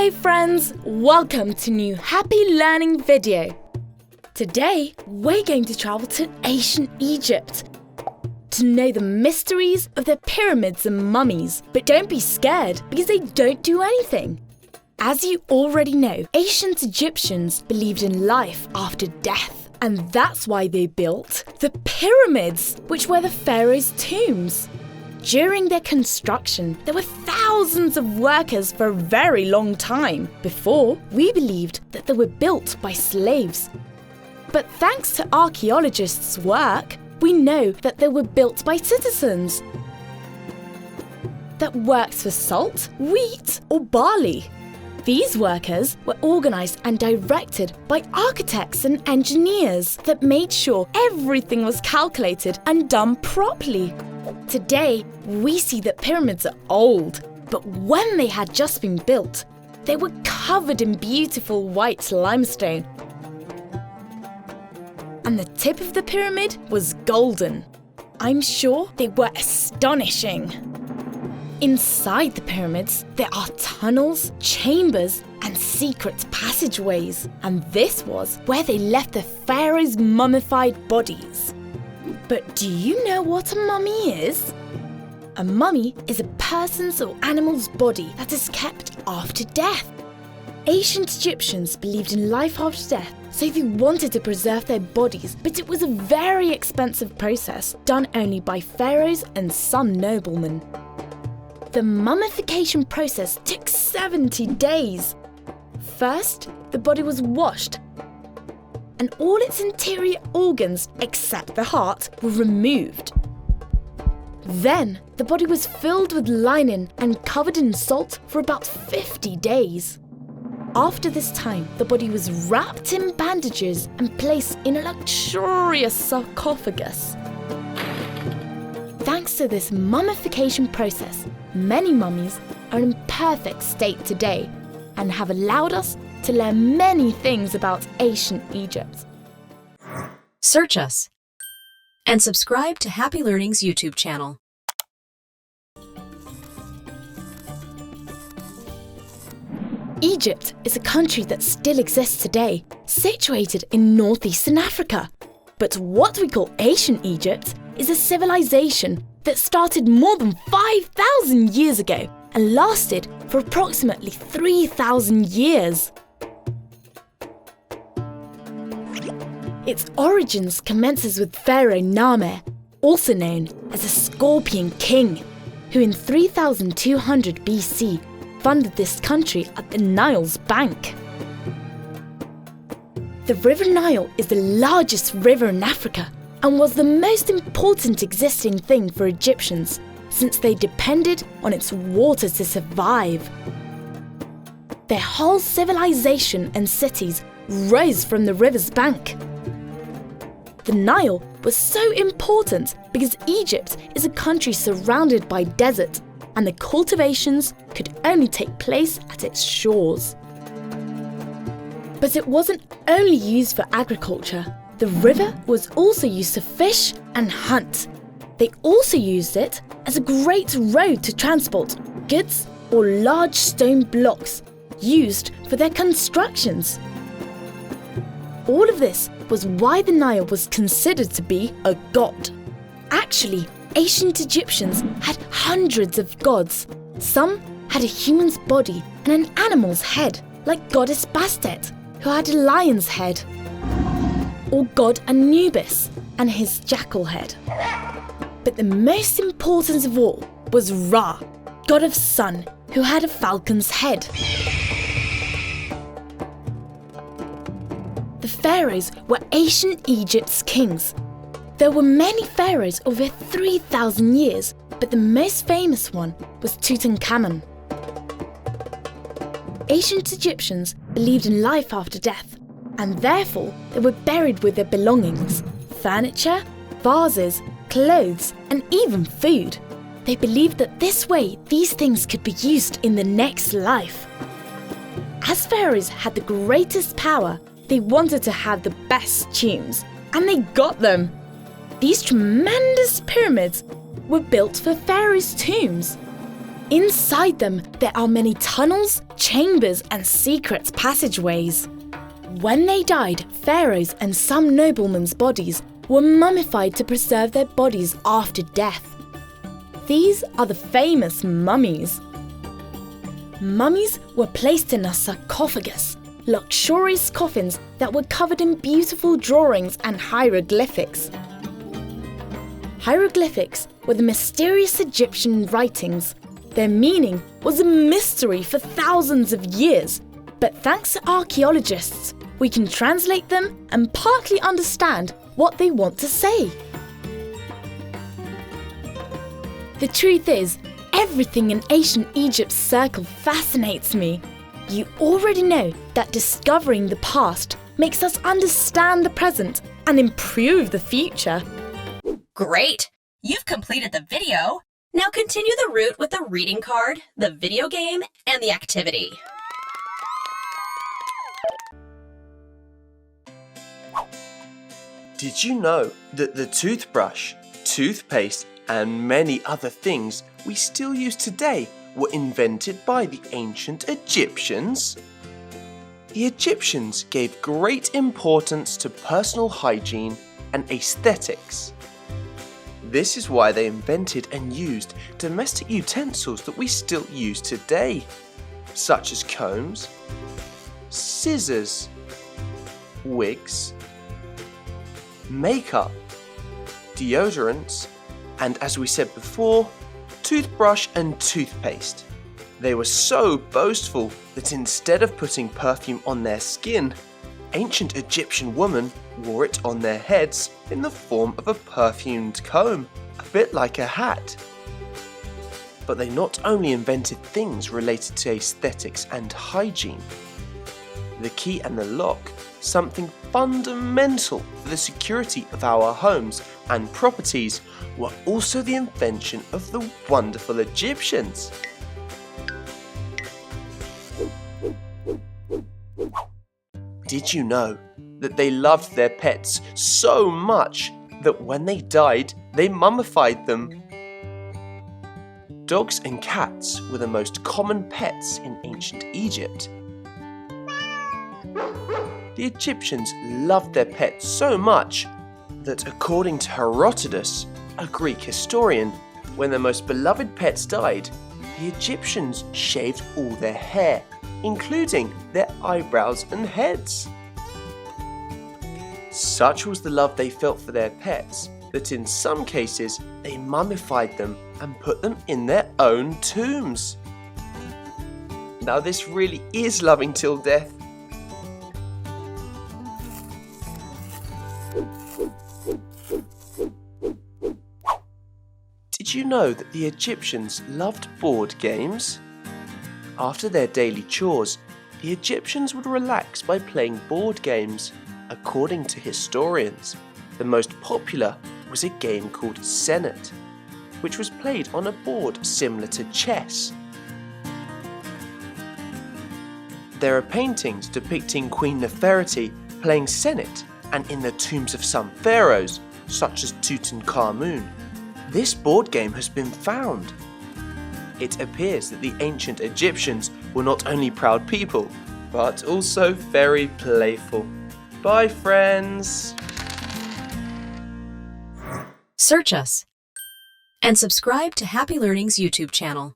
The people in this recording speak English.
Hello friends, welcome to new happy learning video. Today we're going to travel to ancient Egypt to know the mysteries of the pyramids and mummies. But don't be scared because they don't do anything. As you already know, ancient Egyptians believed in life after death, and that's why they built the pyramids, which were the pharaohs' tombs. During their construction, there were thousands of workers for a very long time. Before, we believed that they were built by slaves. But thanks to archaeologists' work, we know that they were built by citizens that worked for salt, wheat, or barley. These workers were organised and directed by architects and engineers that made sure everything was calculated and done properly. Today, we see that pyramids are old, but when they had just been built, they were covered in beautiful white limestone. And the tip of the pyramid was golden. I'm sure they were astonishing. Inside the pyramids, there are tunnels, chambers, and secret passageways. And this was where they left the pharaohs' mummified bodies. But do you know what a mummy is? A mummy is a person's or animal's body that is kept after death. Ancient Egyptians believed in life after death, so they wanted to preserve their bodies, but it was a very expensive process done only by pharaohs and some noblemen. The mummification process took 70 days. First, the body was washed, and all its interior organs, except the heart, were removed. Then, the body was filled with linen and covered in salt for about 50 days. After this time, the body was wrapped in bandages and placed in a luxurious sarcophagus. Thanks to this mummification process, many mummies are in perfect state today and have allowed us to learn many things about ancient Egypt. Search us and subscribe to Happy Learning's YouTube channel. Egypt is a country that still exists today, situated in northeastern Africa. But what we call ancient Egypt is a civilization that started more than 5,000 years ago and lasted for approximately 3,000 years. Its origins commences with Pharaoh Name, also known as the Scorpion King, who in 3200 BC funded this country at the Nile's bank. The River Nile is the largest river in Africa and was the most important existing thing for Egyptians since they depended on its water to survive. Their whole civilization and cities rose from the river's bank. The Nile was so important because Egypt is a country surrounded by desert, and the cultivations could only take place at its shores. But it wasn't only used for agriculture. The river was also used to fish and hunt. They also used it as a great road to transport goods or large stone blocks used for their constructions. All of this was why the Nile was considered to be a god. Actually, ancient Egyptians had hundreds of gods. Some had a human's body and an animal's head, like goddess Bastet, who had a lion's head, or god Anubis and his jackal head. But the most important of all was Ra, god of sun, who had a falcon's head. The pharaohs were ancient Egypt's kings. There were many pharaohs over 3,000 years, but the most famous one was Tutankhamun. Ancient Egyptians believed in life after death, and therefore they were buried with their belongings, furniture, vases, clothes, and even food. They believed that this way these things could be used in the next life. As pharaohs had the greatest power, they wanted to have the best tombs, and they got them. These tremendous pyramids were built for pharaohs' tombs. Inside them, there are many tunnels, chambers, and secret passageways. When they died, pharaohs and some noblemen's bodies were mummified to preserve their bodies after death. These are the famous mummies. Mummies were placed in a sarcophagus, luxurious coffins that were covered in beautiful drawings and hieroglyphics. Hieroglyphics were the mysterious Egyptian writings. Their meaning was a mystery for thousands of years, but thanks to archaeologists, we can translate them and partly understand what they want to say. The truth is, everything in ancient Egypt's circle fascinates me. You already know that discovering the past makes us understand the present and improve the future. Great! You've completed the video. Now continue the route with the reading card, the video game, and the activity. Did you know that the toothbrush, toothpaste, and many other things we still use today were invented by the ancient Egyptians? The Egyptians gave great importance to personal hygiene and aesthetics. This is why they invented and used domestic utensils that we still use today, such as combs, scissors, wigs, makeup, deodorants, and as we said before, toothbrush and toothpaste. They were so boastful that instead of putting perfume on their skin, ancient Egyptian women wore it on their heads in the form of a perfumed comb, a bit like a hat. But they not only invented things related to aesthetics and hygiene. The key and the lock, something fundamental for the security of our homes and properties, were also the invention of the wonderful Egyptians. Did you know that they loved their pets so much that when they died, they mummified them? Dogs and cats were the most common pets in ancient Egypt. The Egyptians loved their pets so much that, according to Herodotus, a Greek historian, when their most beloved pets died, the Egyptians shaved all their hair, including their eyebrows and heads. Such was the love they felt for their pets that in some cases they mummified them and put them in their own tombs. Now this really is loving till death. Did you know that the Egyptians loved board games? After their daily chores, the Egyptians would relax by playing board games. According to historians, the most popular was a game called Senet, which was played on a board similar to chess. There are paintings depicting Queen Nefertiti playing Senet, and in the tombs of some pharaohs, such as Tutankhamun, this board game has been found. It appears that the ancient Egyptians were not only proud people, but also very playful. Bye, friends! Search us and subscribe to Happy Learning's YouTube channel.